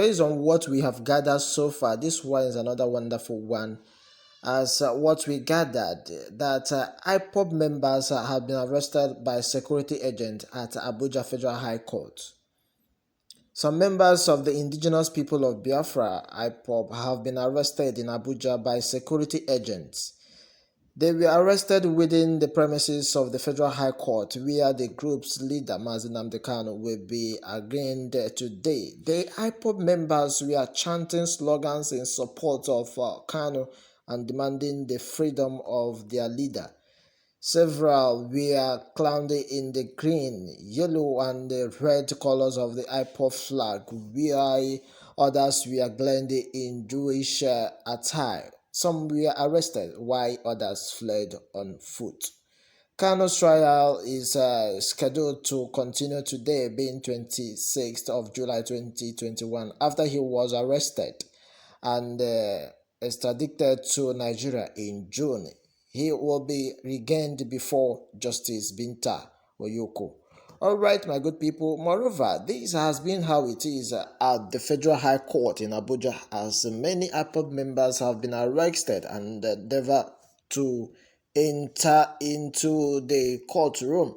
based on what we have gathered so far, this one is another wonderful one. As what we gathered, that IPOB members have been arrested by security agent at Abuja Federal High Court. Some members of the indigenous people of Biafra, IPOB, have been arrested in Abuja by security agents. They were arrested within the premises of the Federal High Court, where the group's leader, Mazi Nnamdi Kanu, will be arraigned today. The IPOB members were chanting slogans in support of Kanu and demanding the freedom of their leader. Several were crowned in the green, yellow, and the red colors of the IPOB flag, while others were glad in Jewish attire. Some were arrested, while others fled on foot. Kanu's trial is scheduled to continue today, being 26th of July 2021, after he was arrested and extradited to Nigeria in June. He will be regained before Justice Binta Oyoko. Alright, my good people, moreover, this has been how it is at the Federal High Court in Abuja, as many IPOB members have been arrested and endeavor to enter into the courtroom.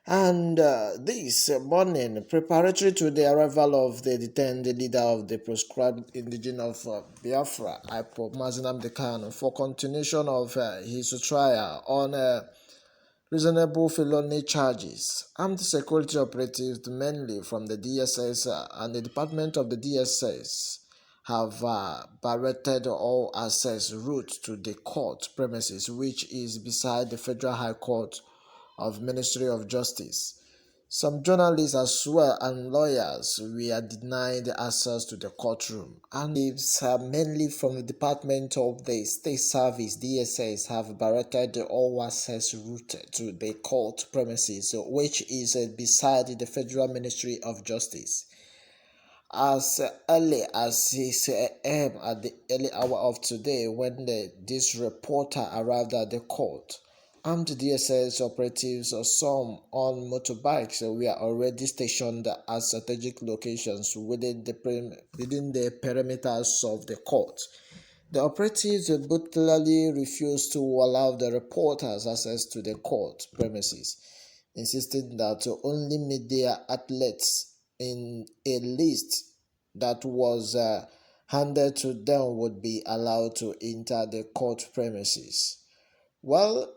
And this morning, preparatory to the arrival of the detained leader of the proscribed indigenous of Biafra, IPOB, Mazi Nnamdi Kanu, for continuation of his trial on reasonable felony charges. Armed security operatives, mainly from the DSS and the Department of the DSS, have barred all access route to the court premises, which is beside the Federal High Court of Ministry of Justice. Some journalists as well and lawyers were denied access to the courtroom, and thieves mainly from the Department of the State Service DSS have barred all access route to the court premises, which is beside the Federal Ministry of Justice. As early as 6 a.m. at the early hour of today, when this reporter arrived at the court, armed DSS operatives, some on motorbikes, were already stationed at strategic locations within the perimeters of the court. The operatives brutally refused to allow the reporters access to the court premises, insisting that only media outlets in a list that was handed to them would be allowed to enter the court premises. Well,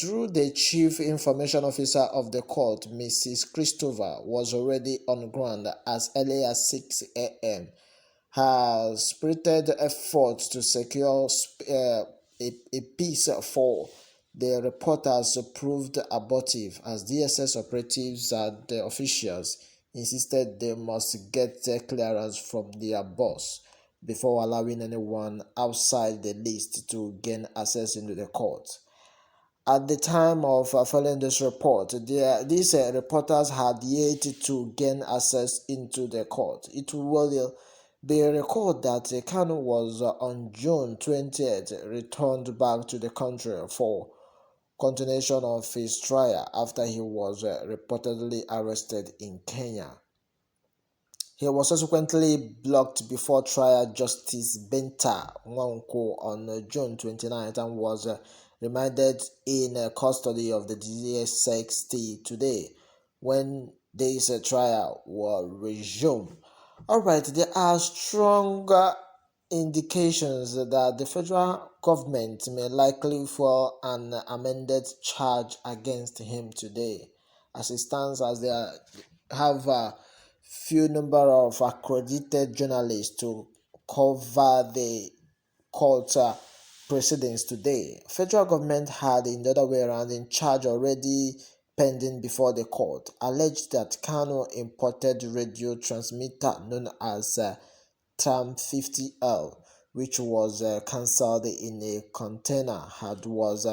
through the Chief Information Officer of the court, Mrs. Christopher, was already on ground as early as 6 a.m. Her spirited efforts to secure a peace for the reporters proved abortive, as DSS operatives and the officials insisted they must get clearance from their boss before allowing anyone outside the list to gain access into the court. At the time of filing this report, these reporters had yet to gain access into the court. It will be recalled that Kanu was on June 20th returned back to the country for continuation of his trial after he was reportedly arrested in Kenya. He was subsequently blocked before trial Justice Binta Oyoko on June 29th and was remanded in custody of the DSS today, when this trial will resume. Alright, there are strong indications that the federal government may likely file an amended charge against him today, as it stands, as they have a few number of accredited journalists to cover the court proceedings today. Federal government had, in the other way around, in charge already pending before the court, alleged that Kanu imported radio transmitter known as TAM 50L, which was cancelled in a container, was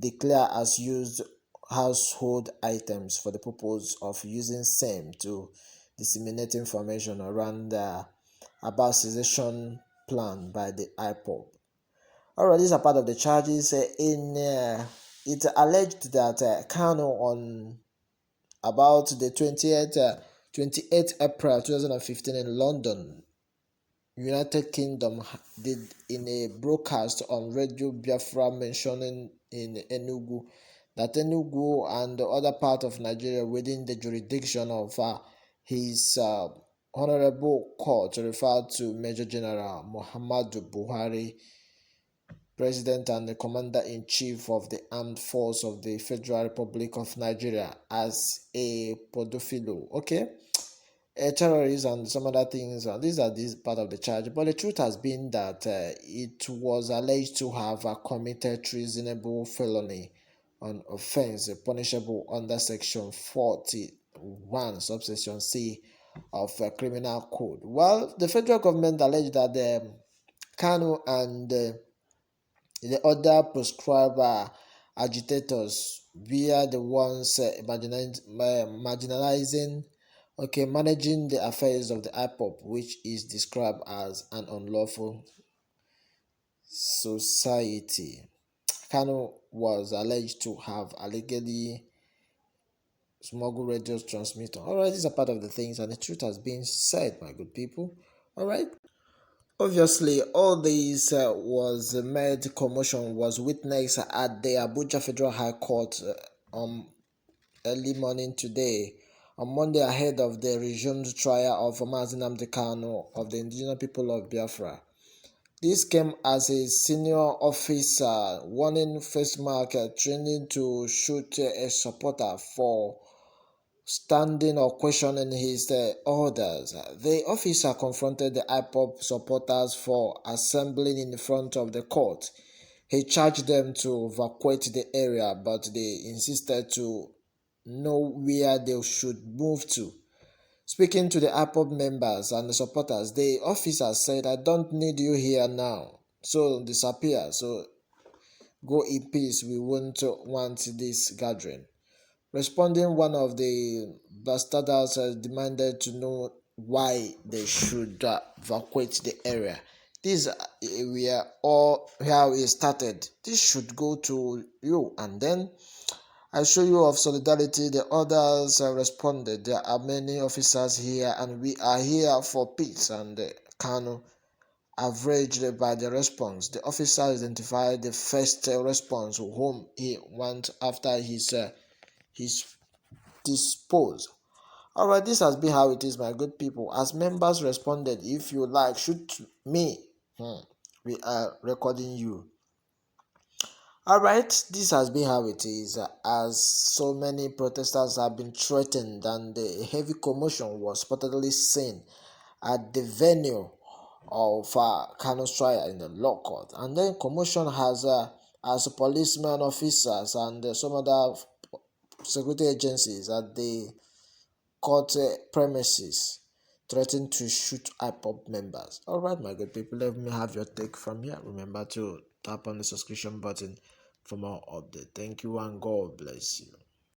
declared as used household items for the purpose of using same to disseminate information around about cessation plan by the IPOB. Alright, these are part of the charges. It alleged that Kanu on about the 28th April 2015 in London United Kingdom did in a broadcast on Radio Biafra mentioning in Enugu that Enugu and the other part of Nigeria within the jurisdiction of his honorable court referred to Major General Muhammadu Buhari, President and the Commander-in-Chief of the Armed Force of the Federal Republic of Nigeria, as a pedophile. Okay, a terrorist and some other things. These are this part of the charge. But the truth has been that it was alleged to have committed treasonable felony on offense punishable under Section 41, subsection C of Criminal Code. Well, the federal government alleged that Kanu and the other proscribed agitators via the ones marginalizing, managing the affairs of the IPOB, which is described as an unlawful society. Kanu was alleged to have allegedly smuggled radio transmitter. Alright, these are part of the things, and the truth has been said, my good people. Alright. Obviously, all this was made commotion was witnessed at the Abuja Federal High Court early morning today, on Monday, ahead of the resumed trial of Mazi Nnamdi Kanu of the indigenous people of Biafra. This came as a senior officer warning face mark training to shoot a supporter for standing or questioning his orders. The officer confronted the IPOB supporters for assembling in front of the court. He charged them to evacuate the area, but they insisted to know where they should move to. Speaking to the IPOB members and the supporters, the officer said, "I don't need you here now, so disappear, so go in peace, we won't want this gathering." Responding, one of the bastarders demanded to know why they should evacuate the area. This were all how it started. This should go to you, and then I show you of solidarity. The others responded, "There are many officers here, and we are here for peace." And Kanu averaged by the response. The officer identified the first response, whom he went after his disposed. Alright, this has been how it is, my good people. As members responded, "If you like, shoot me. We are recording you." Alright, this has been how it is, as so many protesters have been threatened, and the heavy commotion was reportedly seen at the venue of Kanu's trial in the law court. And then commotion has as policemen, officers, and some other security agencies at the court premises threatened to shoot IPOB members. Alright, my good people, let me have your take from here. Remember to tap on the subscription button for more updates. Thank you and God bless you.